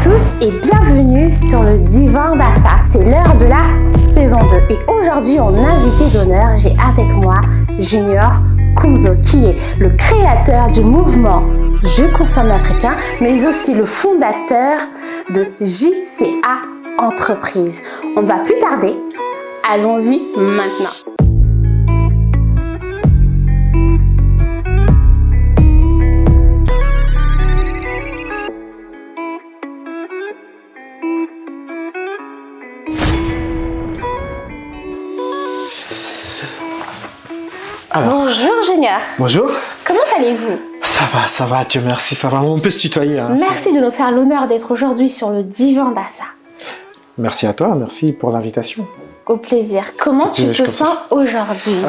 tous et bienvenue sur le Divan d'Assa. C'est l'heure de la saison 2 et aujourd'hui en invité d'honneur, j'ai avec moi Junior Kumzo qui est le créateur du mouvement Je consomme africain mais aussi le fondateur de JCA Entreprise. On ne va plus tarder, allons-y maintenant. Alors, Bonjour Junior. bonjour. Comment allez-vous? Ça va, Dieu merci, ça va. On peut se tutoyer. Hein, Merci de nous faire l'honneur d'être aujourd'hui sur le Divan d'Assa. Merci à toi, merci pour l'invitation. Au plaisir. Comment tu te sens aujourd'hui?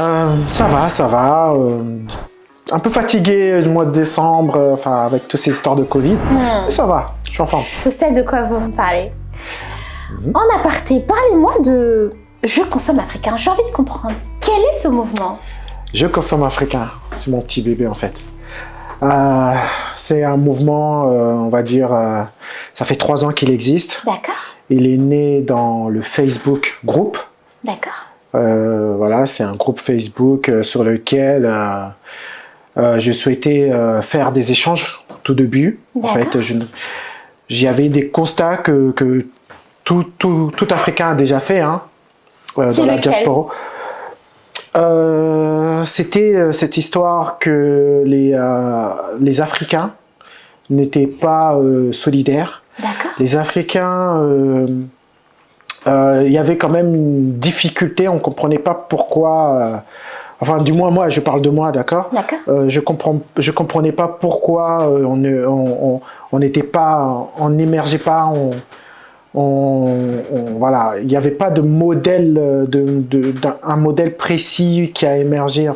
Ça va. Un peu fatigué du mois de décembre, avec toutes ces histoires de Covid. Mais ça va, je suis en forme. Je sais de quoi vous me parlez. En aparté, parlez-moi de Je consomme africain. J'ai envie de comprendre. Quel est ce mouvement? Je consomme africain, c'est mon petit bébé en fait. C'est un mouvement, on va dire, ça fait 3 ans qu'il existe. D'accord. Il est né dans le Facebook groupe. D'accord. Voilà, c'est un groupe Facebook sur lequel je souhaitais faire des échanges au tout début. En fait, j'avais des constats que tout Africain a déjà fait dans la diaspora. C'était cette histoire que les Africains n'étaient pas solidaires. D'accord. Les Africains, il y avait quand même une difficulté, on ne comprenait pas pourquoi, du moins moi, je parle de moi, d'accord. D'accord. Je comprenais pas pourquoi on n'était pas, on n'émergeait pas, voilà, il n'y avait pas de modèle, un modèle précis qui a émergé.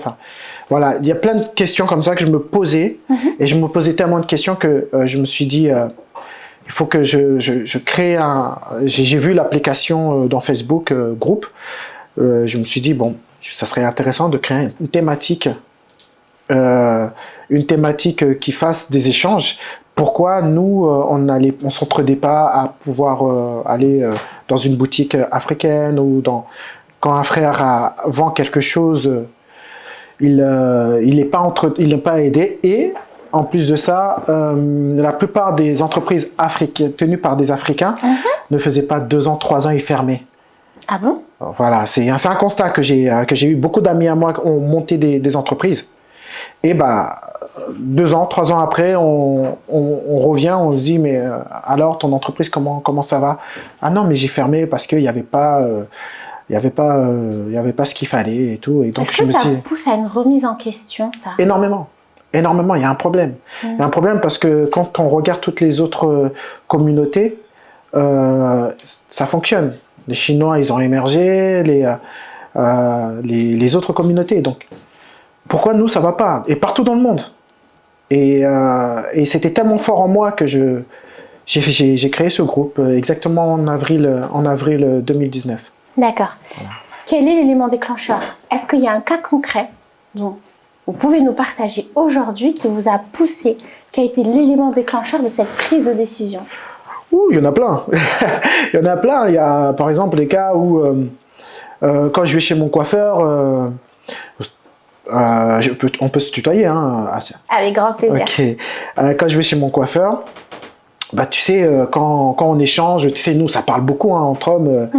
Voilà, il y a plein de questions comme ça que je me posais, et je me posais tellement de questions que je me suis dit, il faut que je crée un. J'ai vu l'application dans Facebook groupe. Je me suis dit bon, ça serait intéressant de créer une thématique qui fasse des échanges. Pourquoi nous, on s'entraidait pas à pouvoir aller dans une boutique africaine ou quand un frère vend quelque chose, il n'est pas aidé. Et en plus de ça, la plupart des entreprises africaines tenues par des Africains ne faisaient pas 2 ans, 3 ans, ils fermaient. Ah bon? Voilà, c'est un constat que j'ai eu. Beaucoup d'amis à moi qui ont monté des entreprises. Et 2 ans, 3 ans après, on revient, on se dit mais alors ton entreprise comment ça va? Ah non mais j'ai fermé parce qu'il n'y avait pas ce qu'il fallait et tout. Et donc est-ce que ça pousse à une remise en question ça? Énormément, il y a un problème. Il y a un problème parce que quand on regarde toutes les autres communautés, ça fonctionne. Les Chinois ils ont émergé, les autres communautés. Donc pourquoi nous ça va pas? Et partout dans le monde. Et c'était tellement fort en moi que j'ai créé ce groupe exactement en avril 2019. D'accord. Voilà. Quel est l'élément déclencheur? Est-ce qu'il y a un cas concret dont vous pouvez nous partager aujourd'hui qui vous a poussé, qui a été l'élément déclencheur de cette prise de décision? Il y en a plein. Il y en a plein. Il y a par exemple les cas où quand je vais chez mon coiffeur, on peut se tutoyer, hein. Avec grand plaisir. Okay. Quand je vais chez mon coiffeur, tu sais, quand on échange, tu sais, nous, ça parle beaucoup entre hommes.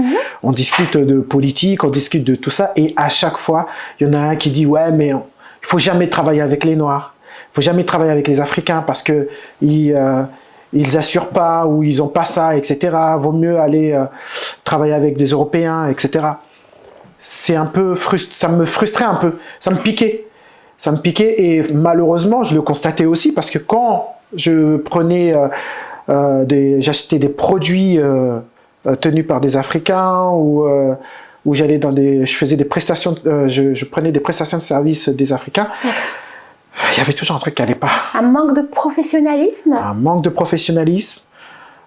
On discute de politique, on discute de tout ça. Et à chaque fois, il y en a un qui dit « Ouais, mais il faut jamais travailler avec les Noirs. Il faut jamais travailler avec les Africains parce que ils assurent pas ou ils ont pas ça, etc. Vaut mieux aller travailler avec des Européens, etc. » C'est un peu ça me frustrait un peu, ça me piquait et malheureusement je le constatais aussi parce que quand je prenais j'achetais des produits tenus par des Africains ou j'allais je faisais des prestations, je prenais des prestations de services des Africains, il y avait toujours un truc qui allait pas. Un manque de professionnalisme. Un manque de professionnalisme,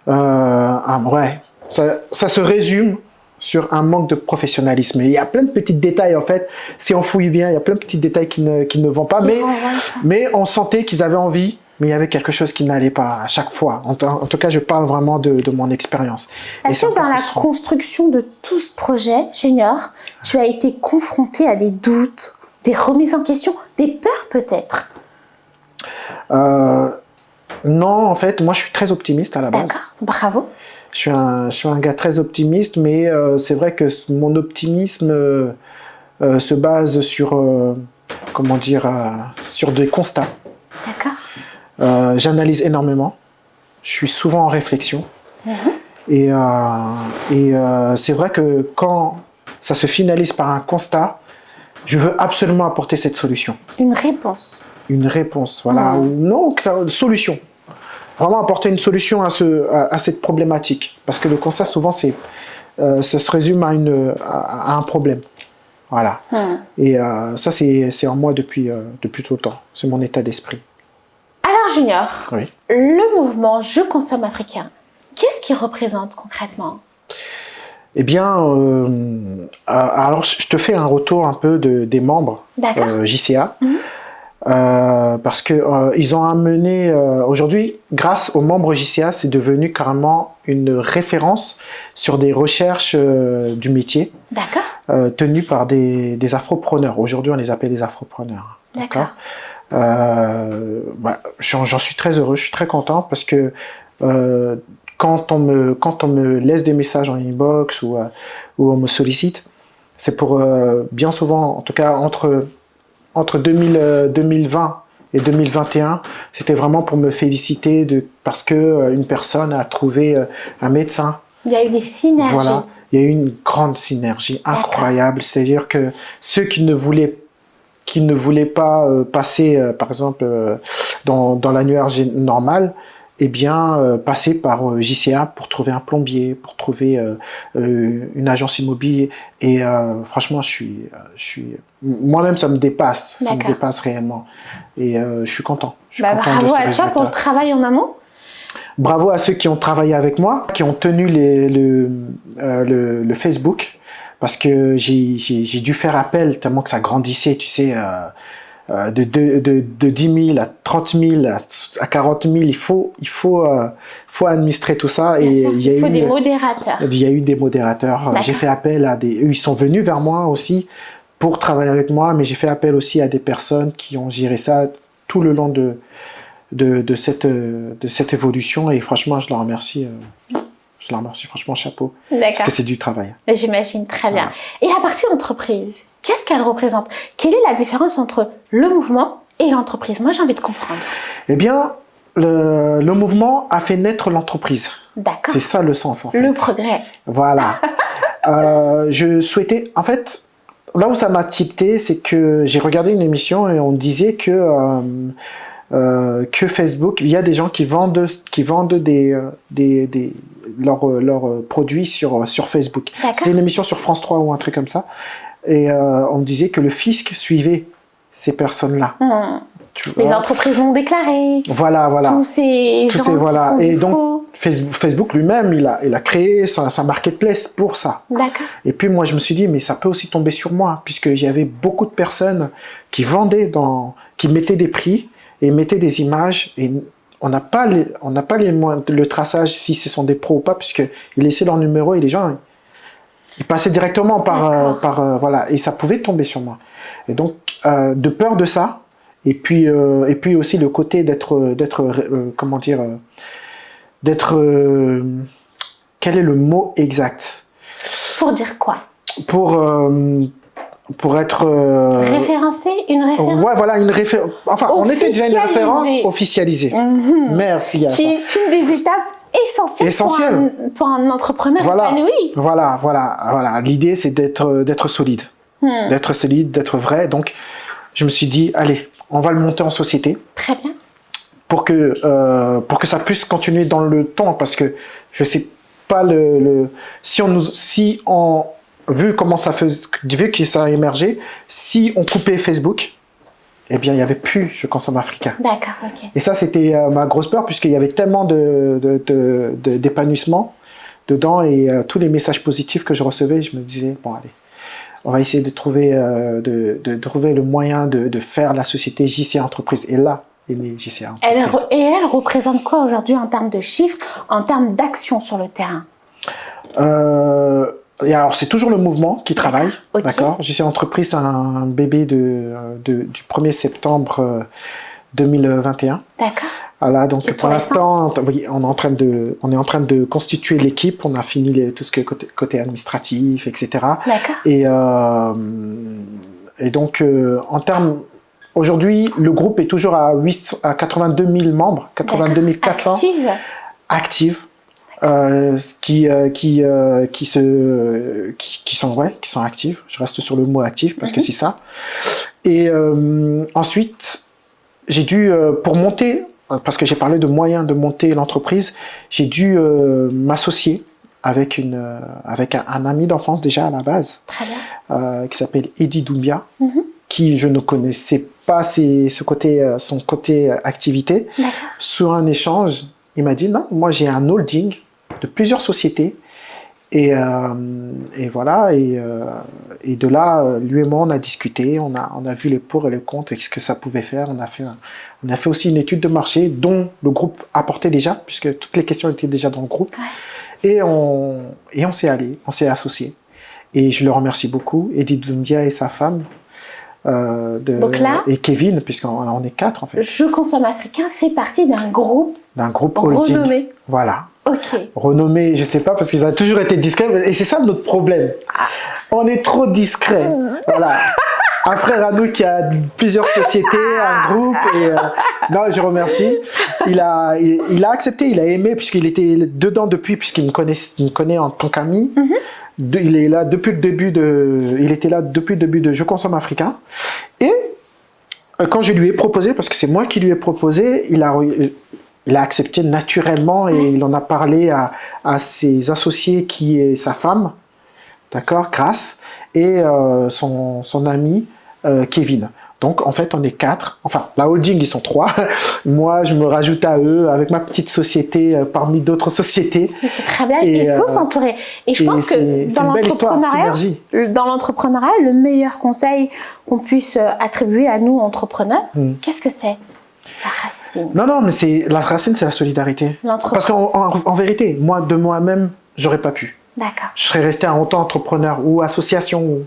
ouais, ça se résume sur un manque de professionnalisme. Et il y a plein de petits détails, en fait. Si on fouille bien, il y a plein de petits détails qui ne vont pas. Mais on sentait qu'ils avaient envie mais il y avait quelque chose qui n'allait pas à chaque fois. En tout cas, je parle vraiment de mon expérience. Est-ce que dans la construction de tout ce projet, Junior, tu as été confronté à des doutes, des remises en question, des peurs peut-être? Non, en fait, moi je suis très optimiste à la base. D'accord, bravo. Je suis un gars très optimiste, mais c'est vrai que mon optimisme se base sur, comment dire, sur des constats. D'accord. J'analyse énormément. Je suis souvent en réflexion. Et c'est vrai que quand ça se finalise par un constat, je veux absolument apporter cette solution. Une réponse. Une réponse, voilà. Ou non, une solution. Vraiment apporter une solution à cette problématique. Parce que le constat, souvent, ça se résume à un problème. Voilà. Et ça, c'est en moi depuis tout le temps. C'est mon état d'esprit. Alors, Junior, oui. Le mouvement Je consomme africain, qu'est-ce qu'il représente concrètement? Eh bien, alors je te fais un retour un peu des membres JCA. Parce que ils ont amené aujourd'hui, grâce aux membres JCA, c'est devenu carrément une référence sur des recherches du métier tenues par des afropreneurs. Aujourd'hui, on les appelle des afropreneurs. D'accord. J'en suis très heureux, je suis très content parce que quand on me laisse des messages en inbox ou on me sollicite, c'est pour bien souvent, en tout cas entre 2020 et 2021, c'était vraiment pour me féliciter parce que une personne a trouvé un médecin. Il y a eu des synergies. Voilà, il y a eu une grande synergie incroyable. C'est-à-dire que ceux qui ne voulaient pas passer, par exemple, dans l'annuaire normal, eh bien, passer par JCA pour trouver un plombier, pour trouver une agence immobilière. Et franchement, moi-même, ça me dépasse. Ça me dépasse réellement. Et je suis content. Bravo à toi pour le travail en amont. Bravo à ceux qui ont travaillé avec moi, qui ont tenu le Facebook. Parce que j'ai dû faire appel tellement que ça grandissait, tu sais, de 10 000 à 30 000 à 40 000. Il faut administrer tout ça. Et il faut des modérateurs. Il y a eu des modérateurs. J'ai fait appel à des... Ils sont venus vers moi aussi pour travailler avec moi, mais j'ai fait appel aussi à des personnes qui ont géré ça tout le long de cette évolution. Et franchement, je leur remercie. Je la remercie, franchement, chapeau. Parce que c'est du travail. J'imagine, très bien. Et la partie entreprise, qu'est-ce qu'elle représente? Quelle est la différence entre le mouvement et l'entreprise? Moi, j'ai envie de comprendre. Eh bien, le mouvement a fait naître l'entreprise. D'accord. C'est ça le sens, en fait. Le progrès. Voilà. Je souhaitais... En fait, là où ça m'a tilté, c'est que j'ai regardé une émission et on disait que Facebook, il y a des gens qui vendent leurs produits sur Facebook. C'était une émission sur France 3 ou un truc comme ça. Et on me disait que le fisc suivait ces personnes-là. Les entreprises l'ont déclaré. Voilà. Tous ces gens voilà. Qui font et du donc, faux. Facebook lui-même, il a créé sa marketplace pour ça. D'accord. Et puis moi, je me suis dit, mais ça peut aussi tomber sur moi, puisqu'il y avait beaucoup de personnes qui vendaient, qui mettaient des prix et mettaient des images. Et on n'a pas le traçage si ce sont des pros ou pas, puisqu'ils laissaient leur numéro et les gens, ils passaient directement par voilà, et ça pouvait tomber sur moi. Et donc, de peur de ça, et puis aussi le côté comment dire, quel est le mot exact? Pour dire quoi? Pour être... Référencé, une référence? Ouais, voilà, une référence. Enfin, on était déjà une référence officialisée. Merci à ça. Qui est une des étapes essentielles. Pour un entrepreneur épanoui. Voilà. L'idée, c'est d'être solide. D'être solide, d'être vrai. Donc, je me suis dit, allez, on va le monter en société. Très bien. Pour que ça puisse continuer dans le temps, parce que je sais pas vu comment ça faisait, vu que ça a émergé, si on coupait Facebook, eh bien, il n'y avait plus Je consomme africain. D'accord, ok. Et ça, c'était ma grosse peur, puisqu'il y avait tellement d'épanouissement dedans, et tous les messages positifs que je recevais, je me disais, bon, allez, on va essayer de trouver le moyen de faire la société JCA Entreprise. Et là est né JCA Elle, Entreprise. et elle représente quoi aujourd'hui en termes de chiffres, en termes d'action sur le terrain? Et alors, c'est toujours le mouvement qui travaille, Ok. d'accord. JCA Entreprise, c'est un bébé du 1er septembre 2021. D'accord. Voilà, donc C'est pour tout l'instant, oui, on est en train de constituer l'équipe. On a fini tout ce qui est côté administratif, etc. D'accord. Et donc, en termes, aujourd'hui, le groupe est toujours à 82 000 membres, 82 400 Active. actifs, qui sont actifs. Je reste sur le mot actif parce que c'est ça. Et ensuite, j'ai dû, pour monter, parce que j'ai parlé de moyens de monter l'entreprise, j'ai dû m'associer avec un ami d'enfance déjà à la base, Très bien. qui s'appelle Eddy Doumbia, qui je ne connaissais pas son côté activité. D'accord. Sur un échange, il m'a dit non, moi j'ai un holding de plusieurs sociétés. Et voilà, et de là, lui et moi, on a discuté, on a vu les pour et les contre et ce que ça pouvait faire. On a fait aussi une étude de marché dont le groupe apportait déjà, puisque toutes les questions étaient déjà dans le groupe. Ouais. Et on s'est associés. Et je le remercie beaucoup, Eddy Doumbia et sa femme. Donc là, et Kevin, puisqu'on est 4 en fait. Je Consomme Africain fait partie d'un groupe holding. Renommé. Voilà. Ok. Renommé, je sais pas, parce qu'ils ont toujours été discrets, et c'est ça notre problème. On est trop discret. Voilà. Un frère à nous qui a plusieurs sociétés, un groupe, et non, je remercie. Il a accepté, il a aimé, puisqu'il était dedans depuis, puisqu'il me connaît en tant qu'ami. Il est là depuis le début de Je Consomme Africain. Et quand je lui ai proposé, parce que c'est moi qui lui ai proposé, il a accepté naturellement et il en a parlé à ses associés qui est sa femme, d'accord, Grace, et son ami Kevin. Donc en fait on est 4, enfin la holding ils sont 3, moi je me rajoute à eux avec ma petite société parmi d'autres sociétés. Mais c'est très bien, il faut s'entourer. Et je pense que dans l'entrepreneuriat, le meilleur conseil qu'on puisse attribuer à nous entrepreneurs, qu'est-ce que c'est? La racine. Non, mais la racine, c'est la solidarité. Parce qu'en vérité, moi, de moi-même, j'aurais pas pu. D'accord. Je serais resté un autant entrepreneur ou association, ou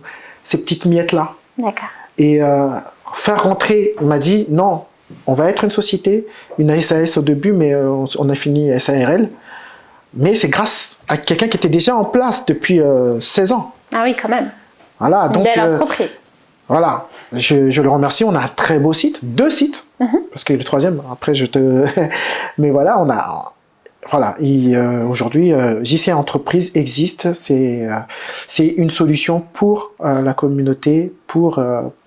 ces petites miettes-là. D'accord. Et faire rentrer, on m'a dit, non, on va être une société, une SAS au début, mais on a fini SARL. Mais c'est grâce à quelqu'un qui était déjà en place depuis 16 ans. Ah oui, quand même. Voilà, donc, belle entreprise. Voilà, je le remercie. On a un très beau site, 2 sites, parce que le 3e, après mais voilà, aujourd'hui, JCA Entreprise existe. C'est une solution pour la communauté,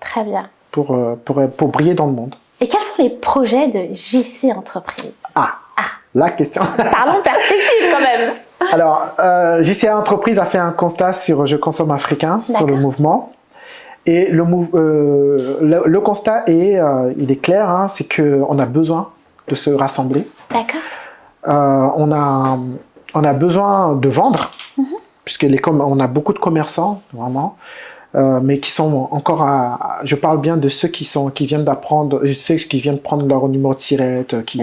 très bien. Pour briller dans le monde. Et quels sont les projets de JCA Entreprise? La question. Parlons perspective quand même. Alors, JCA Entreprise a fait un constat sur Je Consomme Africain, sur le mouvement. Et le constat il est clair, hein, c'est qu'on a besoin de se rassembler. D'accord. On a besoin de vendre, puisque on a beaucoup de commerçants, vraiment, mais qui sont encore je parle bien de ceux qui viennent d'apprendre, ceux qui viennent prendre leur numéro de sirette, qui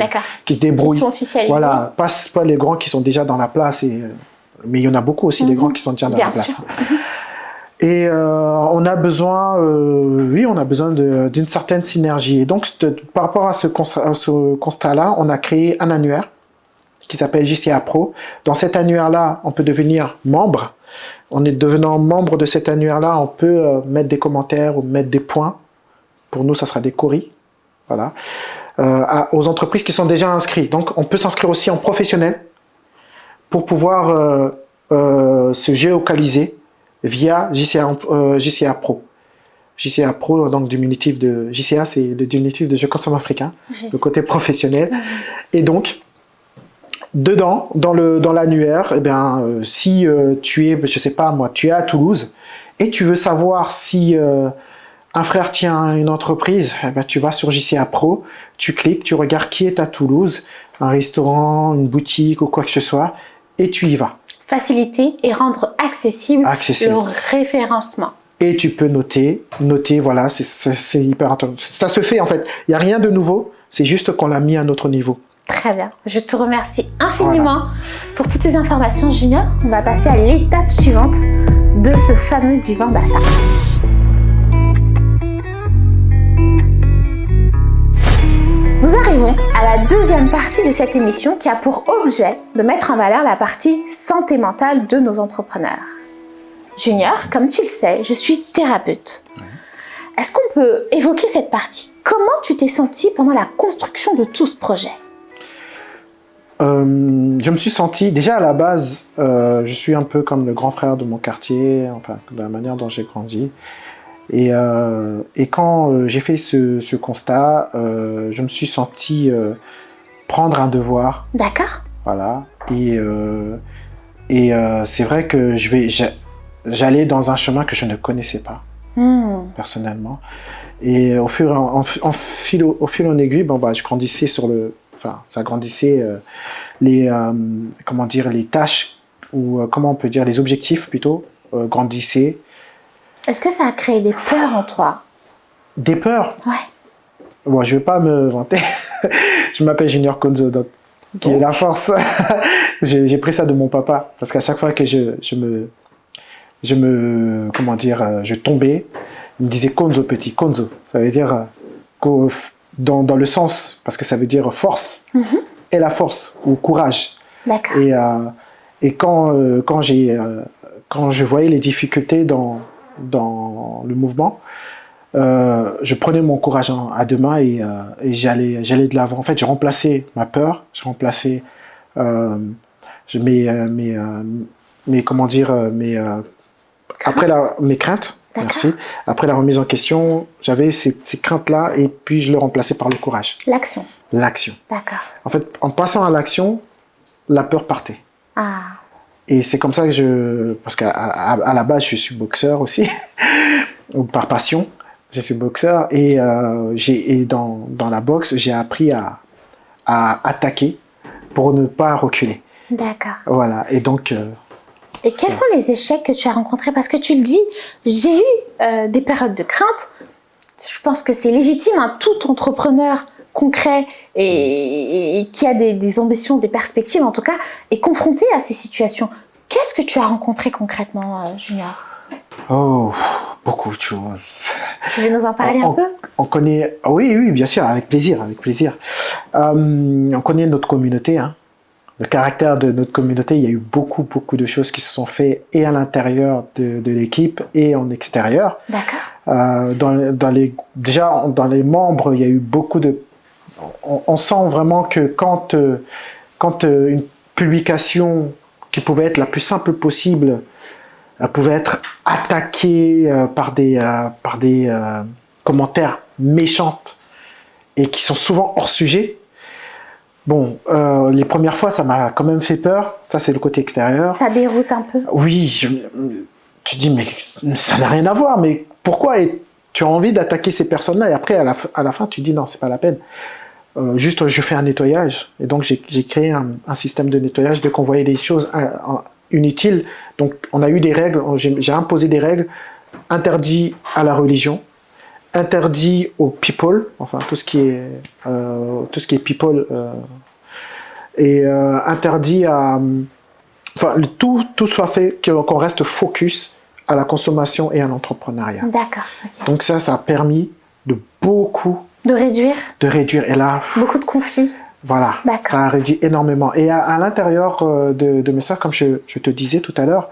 se débrouillent. Qui sont officialisés. Voilà, pas les grands qui sont déjà dans la place, mais il y en a beaucoup aussi, des grands qui sont déjà dans la place. Et on a besoin, d'une certaine synergie. Et donc, par rapport à ce constat-là, on a créé un annuaire qui s'appelle JCA Pro. Dans cet annuaire-là, on peut devenir membre. En devenant membre de cet annuaire-là, on peut mettre des commentaires ou mettre des points. Pour nous, ça sera des coris. Voilà. Aux entreprises qui sont déjà inscrites. Donc, on peut s'inscrire aussi en professionnel pour pouvoir se géolocaliser via JCA Pro. JCA Pro, donc diminutif de JCA, c'est le diminutif de Je Consomme Africain, le côté professionnel. Et donc, dedans, dans l'annuaire, si tu es, je sais pas moi, tu es à Toulouse et tu veux savoir si un frère tient une entreprise, tu vas sur JCA Pro, tu cliques, tu regardes qui est à Toulouse, un restaurant, une boutique ou quoi que ce soit, et tu y vas. Faciliter et rendre accessible le référencement. Et tu peux noter, voilà, c'est hyper intéressant. Ça se fait en fait, il n'y a rien de nouveau, C'est juste qu'on l'a mis à notre niveau. Très bien. Je te remercie infiniment pour toutes ces informations, Junior. On va passer à l'étape suivante de ce fameux divan d'Assa. Nous arrivons à la deuxième partie de cette émission qui a pour objet de mettre en valeur la partie santé mentale de nos entrepreneurs. Junior, comme tu le sais, je suis thérapeute. Est-ce qu'on peut évoquer cette partie? Comment tu t'es senti pendant la construction de tout ce projet? Je me suis senti, déjà à la base, je suis un peu comme le grand frère de mon quartier, enfin, de la manière dont j'ai grandi. Et quand j'ai fait ce constat, je me suis senti prendre un devoir. D'accord. Voilà. Et c'est vrai que j'allais dans un chemin que je ne connaissais pas, personnellement. Et au fil en aiguille, je grandissais ça grandissait les tâches, ou comment on peut dire, les objectifs plutôt, grandissaient. Est-ce que ça a créé des peurs en toi? Des peurs? Ouais. Bon, je ne vais pas me vanter. Je m'appelle Junior Konzo, donc, qui est la force. J'ai pris ça de mon papa, parce qu'à chaque fois que je tombais, il me disait Konzo petit, Konzo. Ça veut dire dans le sens, parce que ça veut dire force, et la force, ou courage. D'accord. Et quand je voyais les difficultés dans le mouvement, je prenais mon courage à deux mains et j'allais de l'avant. En fait, j'ai remplacé ma peur, j'ai remplacé mes craintes. Merci. Après la remise en question, j'avais ces craintes-là et puis je le remplaçais par le courage. L'action. L'action. D'accord. En fait, en passant à l'action, la peur partait. Ah. Et c'est comme ça que parce qu'à la base, je suis boxeur aussi, par passion. Je suis boxeur et dans la boxe, j'ai appris à attaquer pour ne pas reculer. D'accord. Voilà. Et donc. Et quels sont les échecs que tu as rencontrés? Parce que tu le dis, j'ai eu des périodes de crainte. Je pense que c'est légitime. Tout entrepreneur concret et qui a des ambitions, des perspectives en tout cas, est confronté à ces situations. Qu'est-ce que tu as rencontré concrètement, Junior? Oh, beaucoup de choses. Tu veux nous en parler un peu? On connaît... Oui, bien sûr, avec plaisir. On connaît notre communauté, hein. Le caractère de notre communauté, il y a eu beaucoup de choses qui se sont faites et à l'intérieur de l'équipe et en extérieur. D'accord. Dans les membres, il y a eu beaucoup de... On sent vraiment que quand une publication qui pouvait être la plus simple possible pouvait être attaquée par des commentaires méchants et qui sont souvent hors sujet. Bon, les premières fois, ça m'a quand même fait peur. Ça, c'est le côté extérieur. Ça déroute un peu. Oui, tu dis, mais ça n'a rien à voir. Mais pourquoi? Et tu as envie d'attaquer ces personnes-là. Et après, à la fin, tu dis, non, c'est pas la peine. Juste, je fais un nettoyage. Et donc, j'ai créé un système de nettoyage dès qu'on voyait des choses inutiles. Donc, on a eu des règles. J'ai imposé des règles. Interdit à la religion. Interdit aux people, enfin tout ce qui est people, et interdit à, enfin tout soit fait qu'on reste focus à la consommation et à l'entrepreneuriat. D'accord. Okay. Donc ça a permis de réduire et là beaucoup de conflits. Voilà, ça a réduit énormément. Et à l'intérieur de mes sœurs, comme je te disais tout à l'heure,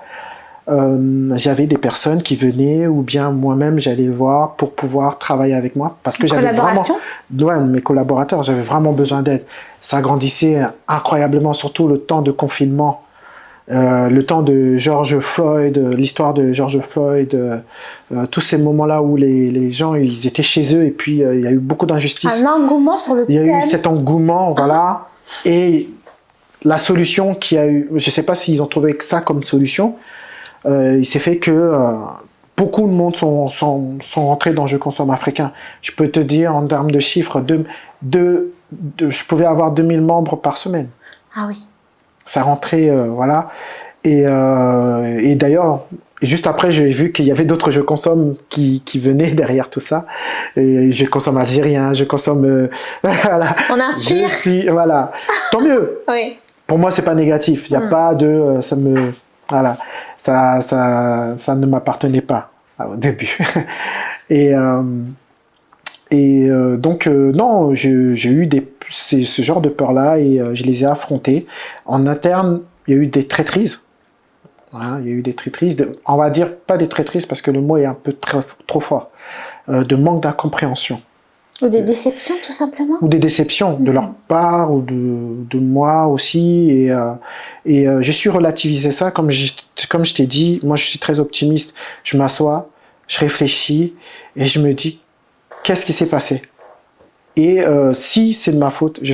j'avais des personnes qui venaient ou bien moi-même j'allais voir pour pouvoir travailler avec moi parce que j'avais vraiment mes collaborateurs, j'avais vraiment besoin d'aide. Ça grandissait incroyablement, surtout le temps de confinement, le temps de George Floyd, l'histoire de George Floyd, tous ces moments-là où les gens ils étaient chez eux et puis il y a eu beaucoup d'injustice. Un engouement sur le thème. Il y a eu cet engouement, voilà, et la solution qu'il y a eu, je ne sais pas s'ils ont trouvé ça comme solution. Il s'est fait que beaucoup de monde sont rentrés dans Je consomme africain. Je peux te dire en termes de chiffres, je pouvais avoir 2000 membres par semaine. Ah oui. Ça rentrait, voilà. Et d'ailleurs, juste après, j'ai vu qu'il y avait d'autres je consomme qui venaient derrière tout ça. Et je consomme algérien, je consomme... voilà. On inspire. Voilà. Tant mieux. Oui. Pour moi, c'est pas négatif. Il n'y a pas de... voilà. Ça ne m'appartenait pas au début. Donc, non, j'ai eu ce genre de peur-là et je les ai affrontées. En interne, il y a eu des traîtrises. Hein, il y a eu des traîtrises, on va dire pas des traîtrises parce que le mot est un peu trop fort, de manque d'incompréhension. Ou des déceptions, tout simplement. Ou des déceptions de leur part ou de moi aussi. Et j'ai su relativiser ça, comme je t'ai dit, moi je suis très optimiste. Je m'assois, je réfléchis et je me dis, qu'est-ce qui s'est passé? Et si c'est de ma faute, je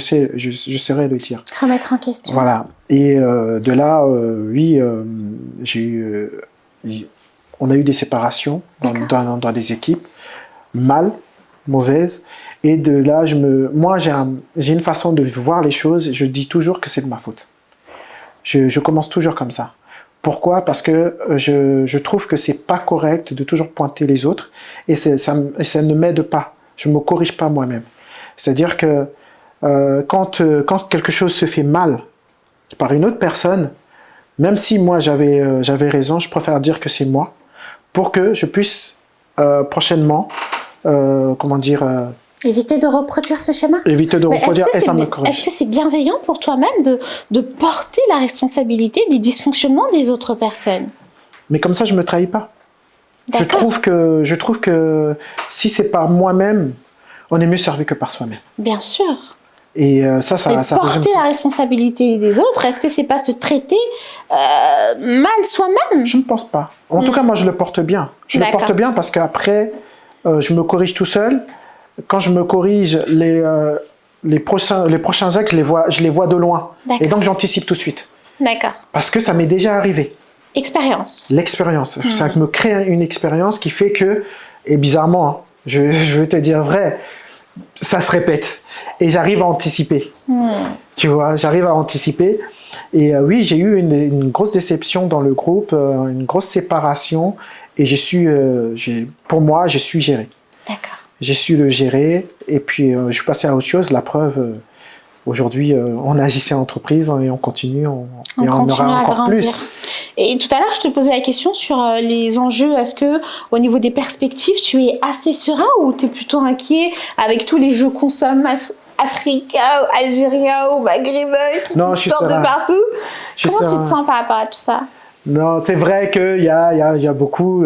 saurais le dire. Remettre en question. Voilà. Et de là, oui, on a eu des séparations dans des équipes, mauvaises. Et de là, moi, j'ai une façon de voir les choses. Je dis toujours que c'est de ma faute. Je commence toujours comme ça. Pourquoi? Parce que je trouve que c'est pas correct de toujours pointer les autres et ça ne m'aide pas. Je me corrige pas moi-même. C'est-à-dire que quand quelque chose se fait mal par une autre personne, même si moi j'avais raison, je préfère dire que c'est moi, pour que je puisse prochainement, éviter de reproduire ce schéma. Éviter de reproduire et ça me corrige. Est-ce que c'est bienveillant pour toi-même de porter la responsabilité des dysfonctionnements des autres personnes? Mais comme ça, je me trahis pas. Je trouve que si c'est par moi-même, on est mieux servi que par soi-même. Bien sûr. Et ça porter la responsabilité des autres, est-ce que c'est pas se traiter mal soi-même? Je ne pense pas. En tout cas, moi, je le porte bien. Je le porte bien parce qu'après, je me corrige tout seul. Quand je me corrige, les prochains actes, je les vois de loin. Et donc, j'anticipe tout de suite. D'accord. Parce que ça m'est déjà arrivé. Expérience. L'expérience. Ça me crée une expérience qui fait que, et bizarrement, hein, je vais te dire vrai, ça se répète. Et j'arrive à anticiper. Tu vois, j'arrive à anticiper. Et oui, j'ai eu une grosse déception dans le groupe, une grosse séparation. Et pour moi, j'ai su gérer. D'accord. J'ai su le gérer. Et puis, je suis passé à autre chose. La preuve, aujourd'hui, on agissait en entreprise et on continue. Et on aura encore plus. Et tout à l'heure, je te posais la question sur les enjeux. Est-ce que, au niveau des perspectives, tu es assez serein ou tu es plutôt inquiet avec tous les jeux consomme africains, algériens ou maghrébins qui sortent de partout? Comment tu te sens par rapport à tout ça? Non, c'est vrai qu'il y a beaucoup,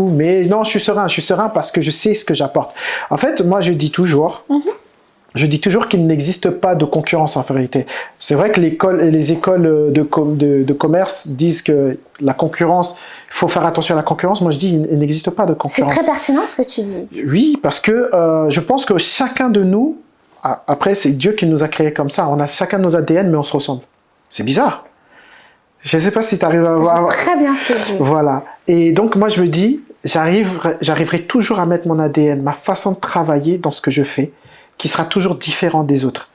mais non, je suis serein parce que je sais ce que j'apporte. En fait, moi, je dis toujours qu'il n'existe pas de concurrence en vérité. C'est vrai que les écoles de commerce disent que la concurrence, il faut faire attention à la concurrence. Moi, je dis qu'il n'existe pas de concurrence. C'est très pertinent ce que tu dis. Oui, parce que je pense que chacun de nous, après, c'est Dieu qui nous a créés comme ça. On a chacun nos ADN, mais on se ressemble. C'est bizarre. Je ne sais pas si tu arrives à voir. Très bien saisi. Voilà. Et donc, moi, je me dis, j'arriverai toujours à mettre mon ADN, ma façon de travailler dans ce que je fais, qui sera toujours différent des autres.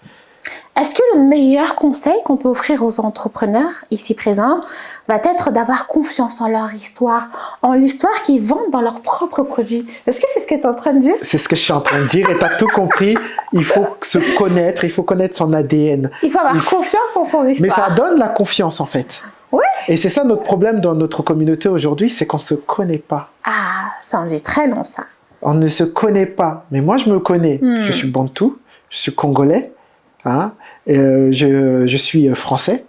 Est-ce que le meilleur conseil qu'on peut offrir aux entrepreneurs ici présents va être d'avoir confiance en leur histoire, en l'histoire qu'ils vendent dans leurs propres produits? Est-ce que c'est ce que tu es en train de dire? C'est ce que je suis en train de dire et tu as tout compris. Il faut se connaître, il faut connaître son ADN. Il faut avoir confiance en son histoire. Mais ça donne la confiance en fait. Oui. Et c'est ça notre problème dans notre communauté aujourd'hui, c'est qu'on ne se connaît pas. Ah, ça en dit très long ça. On ne se connaît pas. Mais moi, je me connais. Je suis bantou, je suis congolais, hein, je suis français,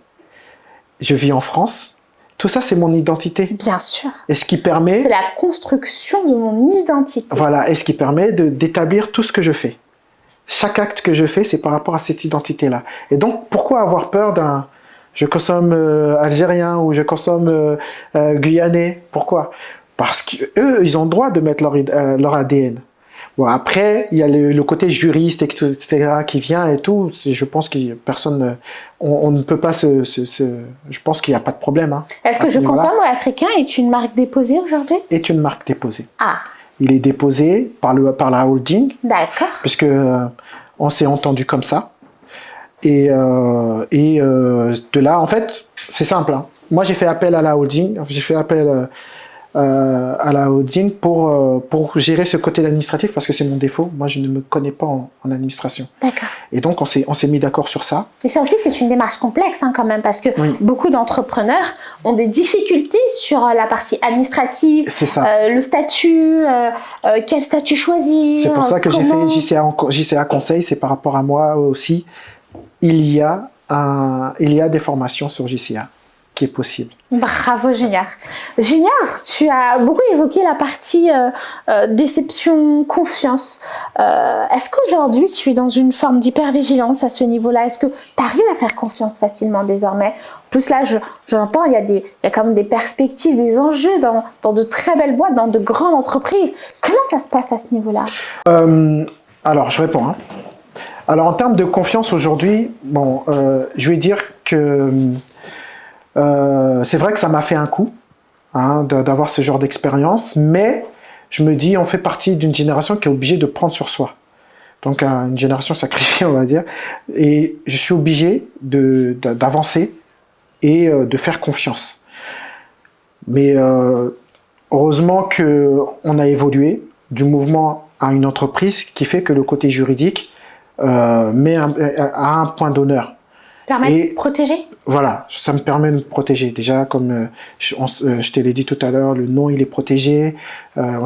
je vis en France. Tout ça, c'est mon identité. Bien sûr. Et ce qui permet... C'est la construction de mon identité. Voilà, et ce qui permet d'établir tout ce que je fais. Chaque acte que je fais, c'est par rapport à cette identité-là. Et donc, pourquoi avoir peur d'un... Je consomme algérien ou je consomme guyanais? Pourquoi? Parce qu'eux, ils ont le droit de mettre leur ADN. Bon, après, il y a le côté juriste, etc., qui vient et tout. Je pense que personne... On ne peut pas je pense qu'il n'y a pas de problème. Hein, est-ce que Je consomme africain est une marque déposée aujourd'hui? Est une marque déposée. Ah. Il est déposé par la holding. D'accord. Puisque on s'est entendu comme ça. Et de là, en fait, c'est simple. Hein. moi j'ai fait appel à la holding, pour gérer ce côté administratif parce que c'est mon défaut. Moi, je ne me connais pas en administration. D'accord. Et donc, on s'est mis d'accord sur ça. Et ça aussi, c'est une démarche complexe quand même parce que beaucoup d'entrepreneurs ont des difficultés sur la partie administrative. C'est ça. Le statut, quel statut choisir. C'est pour ça que j'ai fait JCA Conseil. C'est par rapport à moi aussi. Il y a des formations sur JCA qui est possible. Bravo Junior. Junior, tu as beaucoup évoqué la partie déception, confiance. Est-ce qu'aujourd'hui tu es dans une forme d'hypervigilance à ce niveau-là? Est-ce que tu arrives à faire confiance facilement désormais? En plus là, j'entends, il y a quand même des perspectives, des enjeux dans de très belles boîtes, dans de grandes entreprises. Comment ça se passe à ce niveau-là? Alors, je réponds. Hein. Alors, en termes de confiance aujourd'hui, je vais dire que c'est vrai que ça m'a fait un coup d'avoir ce genre d'expérience, mais je me dis, on fait partie d'une génération qui est obligée de prendre sur soi. Donc, une génération sacrifiée, on va dire. Et je suis obligé d'avancer et de faire confiance. Mais heureusement qu'on a évolué du mouvement à une entreprise qui fait que le côté juridique a un point d'honneur. Permet de protéger? Voilà, ça me permet de me protéger. Déjà, comme je te l'ai dit tout à l'heure, le nom, il est protégé.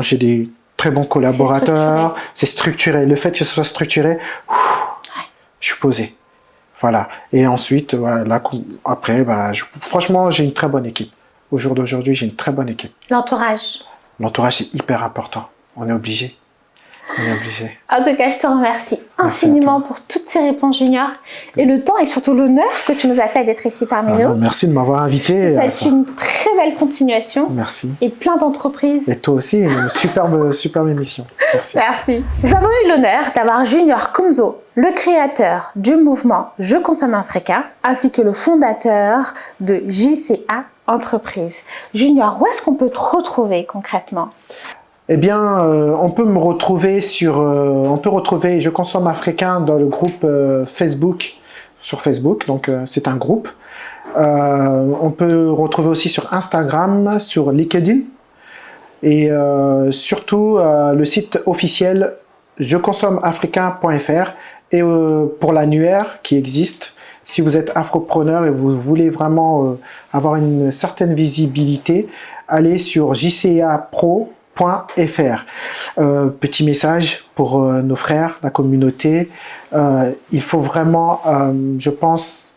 J'ai des très bons collaborateurs. C'est structuré. Le fait que ce soit structuré, je suis posé. Voilà. Et ensuite, franchement, j'ai une très bonne équipe. Au jour d'aujourd'hui, j'ai une très bonne équipe. L'entourage? L'entourage, c'est hyper important. On est obligé. En tout cas, je te remercie infiniment pour toutes ces réponses, Junior, et le temps et surtout l'honneur que tu nous as fait d'être ici parmi nous. Merci de m'avoir invité. Je te souhaite une très belle continuation. Merci. Et plein d'entreprises. Et toi aussi, une superbe émission. Merci. Merci. Nous avons eu l'honneur d'avoir Junior Kumzo, le créateur du mouvement Je consomme africain, ainsi que le fondateur de JCA Entreprise. Junior, où est-ce qu'on peut te retrouver concrètement? Eh bien, on peut me retrouver on peut retrouver Je consomme africain dans le groupe Facebook, sur Facebook, donc c'est un groupe. On peut retrouver aussi sur Instagram, sur LinkedIn, et surtout le site officiel jeconsommeafricain.fr, et pour l'annuaire qui existe, si vous êtes afropreneur et vous voulez vraiment avoir une certaine visibilité, allez sur jcapro.fr. Petit message pour nos frères, la communauté. Il faut vraiment, je pense,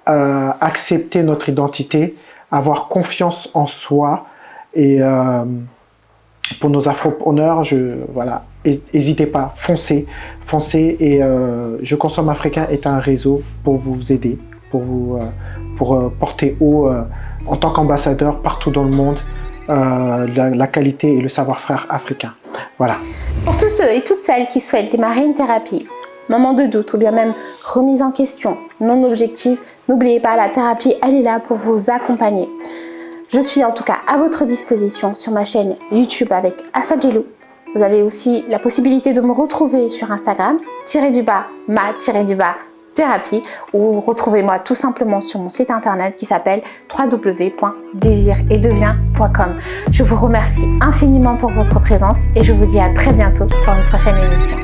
accepter notre identité, avoir confiance en soi. Et pour nos afropreneurs, n'hésitez pas, foncez. Et Je consomme africain est un réseau pour vous aider, pour porter haut en tant qu'ambassadeur partout dans le monde. La qualité et le savoir-faire africain. Voilà. Pour tous ceux et toutes celles qui souhaitent démarrer une thérapie, moment de doute ou bien même remise en question, non objectif, n'oubliez pas, la thérapie, elle est là pour vous accompagner. Je suis en tout cas à votre disposition sur ma chaîne YouTube avec Assadjelou. Vous avez aussi la possibilité de me retrouver sur Instagram, _ma_thérapie, ou retrouvez-moi tout simplement sur mon site internet qui s'appelle www.desiretdevient.com. Je vous remercie infiniment pour votre présence et je vous dis à très bientôt pour une prochaine émission.